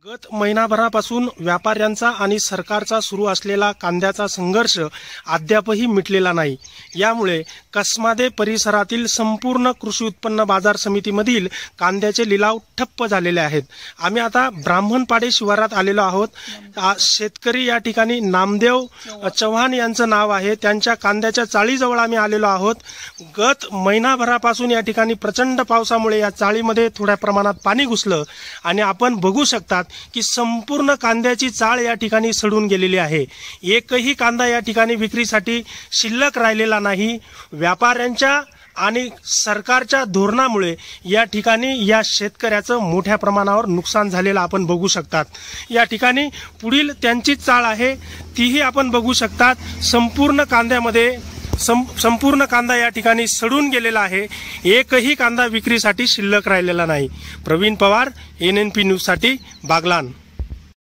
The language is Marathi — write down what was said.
गत महिनाभरापासून व्यापाऱ्यांचा आणि सरकारचा सुरू असलेला कांद्याचा संघर्ष अद्यापही मिटलेला नाही। यामुळे कसमादे परिसरातील संपूर्ण कृषी उत्पन्न बाजार समितीमधील कांद्याचे लिलाव ठप्प झालेले आहेत। आम्ही आता ब्राह्मणपाडे शिवारात आलेलो आहोत। शेतकरी या ठिकाणी नामदेव चव्हाण यांचं नाव आहे। त्यांच्या कांद्याच्या चाळीजवळ आम्ही आलेलो आहोत। गत महिनाभरापासून या ठिकाणी प्रचंड पावसामुळे या चाळीमध्ये थोड्या प्रमाणात पाणी घुसलं आणि आपण बघू शकतात की संपूर्ण कांद्याची चाळ या ठिकाणी सडून गेलेली आहे। एकही कांदा या ठिकाणी विक्रीसाठी शिल्लक राहिलेला नाही। व्यापाऱ्यांच्या आणि सरकारच्या धोरणामुळे या ठिकाणी या शेतकऱ्याचं मोठ्या प्रमाणावर नुकसान झालेलं आपण बघू शकतात। या ठिकाणी पुढील त्यांची चाळ आहे तीही आपण बघू शकतात। संपूर्ण कांद्यामध्ये संपूर्ण कांदा या ठिकाणी सडून गेलेला आहे। एकही कांदा विक्रीसाठी शिल्लक राहिलेला नाही। प्रवीण पवार, NNP न्यूज साठी बागलाण।